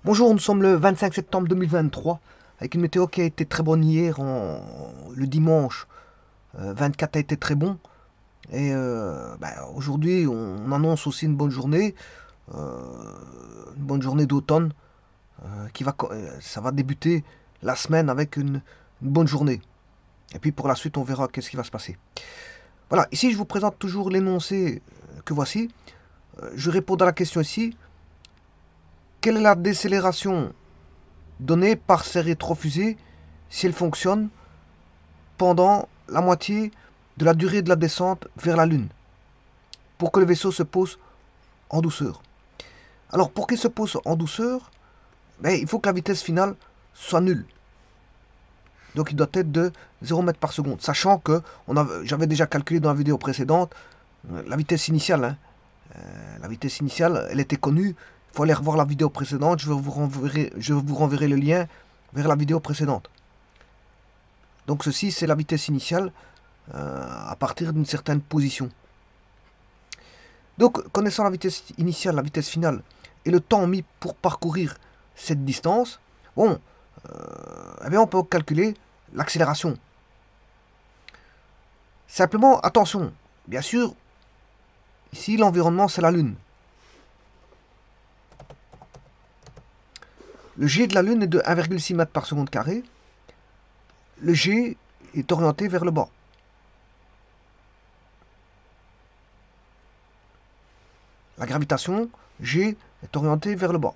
Bonjour, nous sommes le 25 septembre 2023 avec une météo qui a été très bonne hier. Le dimanche 24 a été très bon. Et aujourd'hui, on annonce aussi euh, une bonne journée d'automne ça va débuter la semaine avec une bonne journée. Et puis pour la suite, on verra qu'est-ce qui va se passer. Voilà, ici je vous présente toujours l'énoncé que voici. Je réponds à la question ici. Quelle est la décélération donnée par ces rétrofusées si elle fonctionne pendant la moitié de la durée de la descente vers la Lune, pour que le vaisseau se pose en douceur. Alors, pour qu'il se pose en douceur, il faut que la vitesse finale soit nulle. Donc, il doit être de 0 mètres par seconde. Sachant que j'avais déjà calculé dans la vidéo précédente la vitesse initiale. La vitesse initiale, elle était connue. Il faut aller revoir la vidéo précédente. Je vous renverrai le lien vers la vidéo précédente. Donc, ceci, c'est la vitesse initiale à partir d'une certaine position. Donc, connaissant la vitesse initiale, la vitesse finale et le temps mis pour parcourir cette distance, bon, eh bien on peut calculer l'accélération. Simplement, attention, bien sûr, ici l'environnement c'est la Lune. Le G de la Lune est de 1,6 mètres par seconde carré. Le G est orienté vers le bas. La gravitation, G, est orientée vers le bas.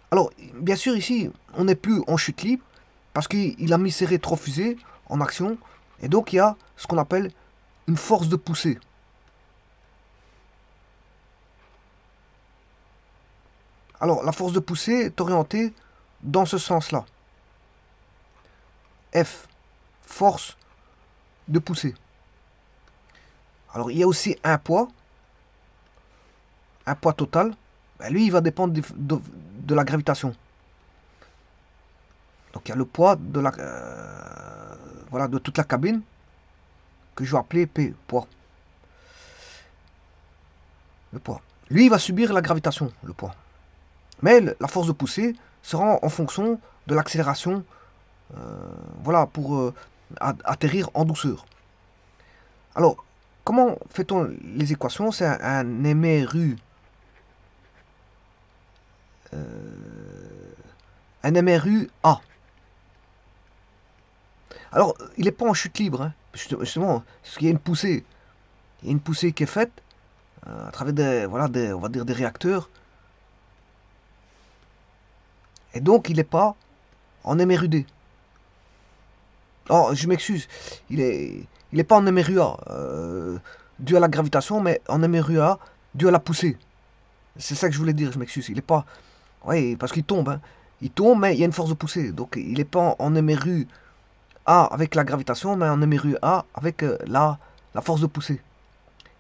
Alors, bien sûr, ici, on n'est plus en chute libre, parce qu'il a mis ses rétrofusées en action, et donc il y a ce qu'on appelle une force de poussée. Alors, la force de poussée est orientée dans ce sens-là. F, force de poussée. Alors, il y a aussi un poids total. Lui, il va dépendre de la gravitation. Donc, il y a le poids voilà, de toute la cabine, que je vais appeler P, poids. Le poids. Lui, il va subir la gravitation, le poids. Mais la force de poussée sera en fonction de l'accélération, voilà, pour atterrir en douceur. Alors, comment fait-on les équations? C'est un MRU, un MRU A. Alors, il n'est pas en chute libre, hein, justement, parce qu'il y a une poussée. Il y a une poussée qui est faite à travers voilà, on va dire des réacteurs. Et donc, il n'est pas en MRUD. Oh, je m'excuse, il est pas en MRUA dû à la gravitation, mais en MRUA dû à la poussée. C'est ça que je voulais dire, je m'excuse. Il est pas. Oui, parce qu'il tombe. Hein. Il tombe, mais il y a une force de poussée. Donc il n'est pas en MRU A avec la gravitation, mais en MRU A avec la force de poussée.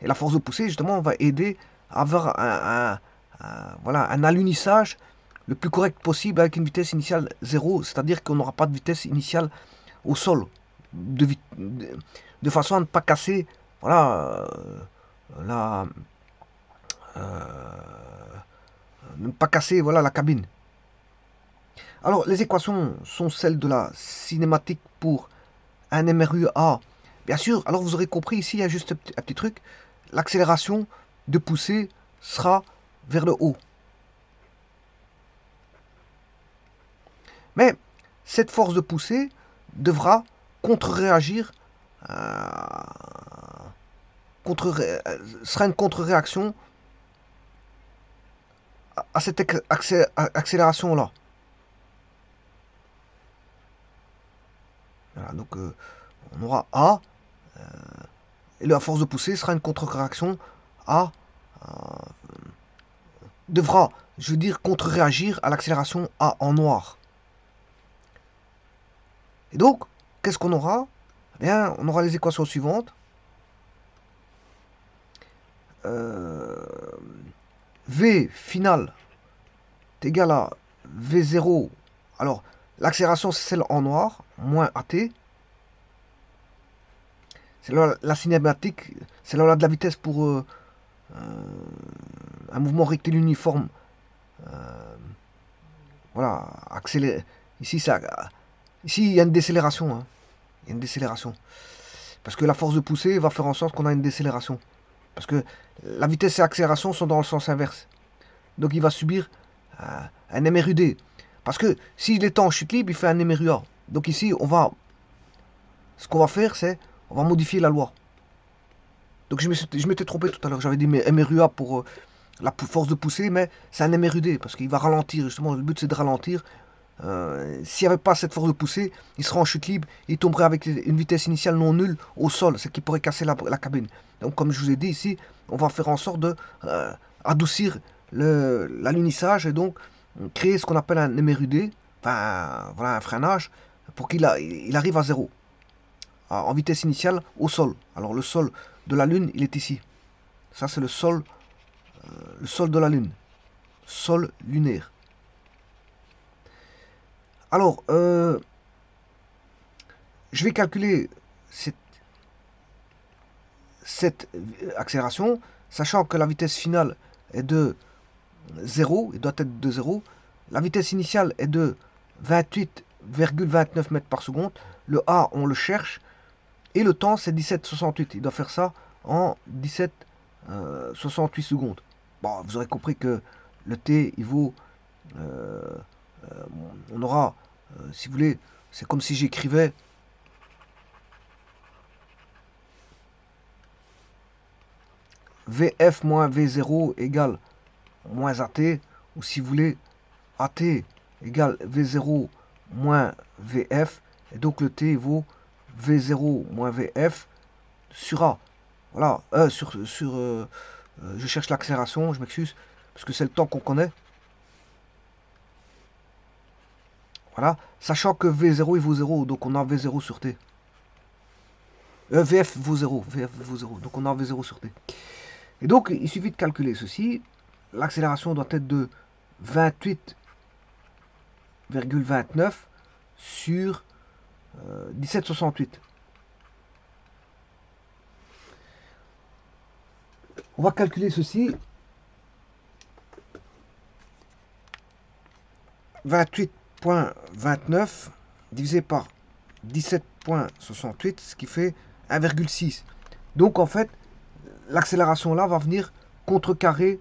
Et la force de poussée, justement, va aider à avoir voilà, un alunissage le plus correct possible avec une vitesse initiale zéro, c'est-à-dire qu'on n'aura pas de vitesse initiale au sol, de façon à ne pas casser voilà, la, ne pas casser voilà, la cabine. Alors, les équations sont celles de la cinématique pour un MRUA. Bien sûr, alors vous aurez compris, ici, il y a juste un petit truc. L'accélération de poussée sera vers le haut. Mais cette force de poussée devra contre-réagir, euh, sera une contre-réaction à cette accélération-là. Voilà, donc on aura A, et la force de poussée sera une contre-réaction A, devra, je veux dire, contre-réagir à l'accélération A en noir. Et donc, qu'est-ce qu'on aura? Eh bien, on aura les équations suivantes. Euh, V final est égal à V0. Alors, l'accélération, c'est celle en noir, moins AT. C'est la cinématique, c'est là de la vitesse pour un mouvement rectiligne uniforme, voilà, accéléré. Ici, ici, il y a une décélération, hein. Il y a une décélération. Parce que la force de poussée va faire en sorte qu'on a une décélération. Parce que la vitesse et l'accélération sont dans le sens inverse. Donc il va subir un MRUD. Parce que s'il est en chute libre, il fait un MRUA. Donc ici, ce qu'on va faire, c'est on va modifier la loi. Donc je m'étais trompé tout à l'heure. J'avais dit MRUA pour la force de poussée, mais c'est un MRUD. Parce qu'il va ralentir, justement. Le but, c'est de ralentir. S'il n'y avait pas cette force de poussée, il serait en chute libre, il tomberait avec une vitesse initiale non nulle au sol, ce qui pourrait casser la cabine. Donc comme je vous ai dit ici, on va faire en sorte de adoucir l'alunissage et donc créer ce qu'on appelle un MRUD, enfin voilà un freinage, pour qu'il arrive à zéro, en vitesse initiale au sol. Alors le sol de la Lune, il est ici. Ça c'est le sol de la Lune, sol lunaire. Alors, je vais calculer cette accélération, sachant que la vitesse finale est de 0, il doit être de 0. La vitesse initiale est de 28,29 mètres par seconde. Le A, on le cherche. Et le temps, c'est 17,68. Il doit faire ça en 17,68 secondes. Bon, vous aurez compris que le T, il vaut... on aura, si vous voulez, c'est comme si j'écrivais VF moins V0 égale moins AT, ou si vous voulez, AT égale V0 moins VF, et donc le T vaut V0 moins VF sur A. Voilà, je cherche l'accélération, je m'excuse, parce que c'est le temps qu'on connaît. Voilà, sachant que V0 il vaut 0, donc on a V0 sur T. VF vaut 0, VF vaut 0, donc on a V0 sur T. Et donc, il suffit de calculer ceci. L'accélération doit être de 28,29 sur 17,68. On va calculer ceci. 28,29 divisé par 17,68, ce qui fait 1,6. Donc, en fait, l'accélération là va venir contrecarrer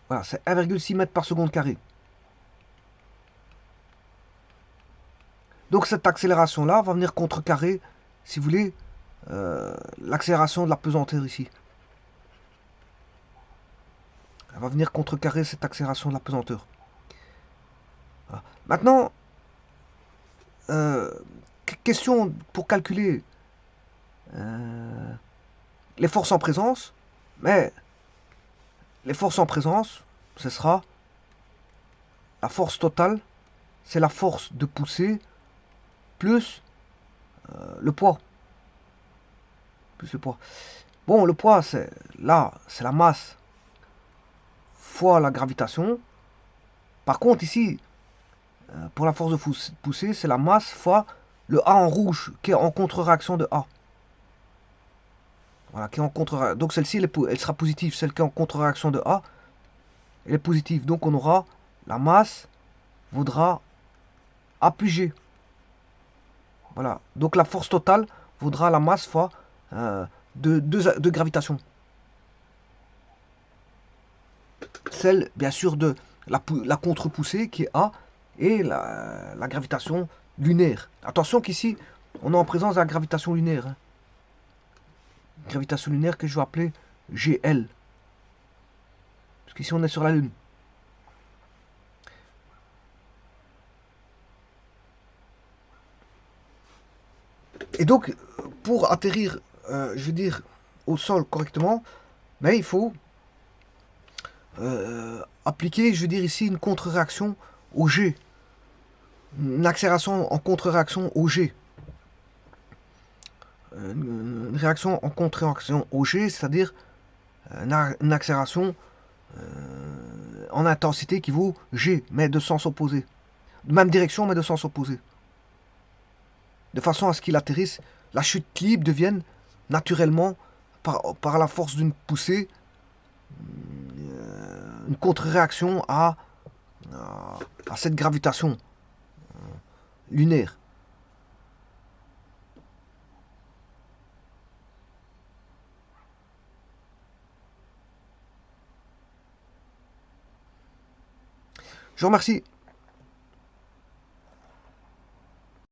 voilà, c'est 1,6 mètres par seconde carré. Donc cette accélération là va venir contrecarrer, si vous voulez, l'accélération de la pesanteur ici. Elle va venir contrecarrer cette accélération de la pesanteur. Voilà. Maintenant, question pour calculer les forces en présence, mais les forces en présence, ce sera la force totale, c'est la force de poussée plus le poids. Plus le poids. Bon, le poids, c'est là, c'est la masse fois la gravitation. Par contre, ici, pour la force de poussée, c'est la masse fois le A en rouge, qui est en contre-réaction de A. Voilà, qui est en contre. Donc celle-ci, elle sera positive. Celle qui est en contre-réaction de A, elle est positive. Donc on aura la masse vaudra A plus G. Voilà. Donc la force totale vaudra la masse fois de gravitation. Celle, bien sûr, de la contre-poussée qui est A et la gravitation lunaire. Attention qu'ici, on est en présence de la gravitation lunaire. Hein. Gravitation lunaire que je vais appeler GL. Parce qu'ici, on est sur la Lune. Et donc, pour atterrir, je veux dire, au sol correctement, mais il faut appliquer, je veux dire ici, une contre-réaction au G. Une accélération en contre-réaction au G. Une réaction en contre-réaction au G, c'est-à-dire une accélération en intensité qui vaut G, mais de sens opposé. De même direction, mais de sens opposé. De façon à ce qu'il atterrisse, la chute libre devienne naturellement, par la force d'une poussée, une contre-réaction à cette gravitation lunaire. Je vous remercie.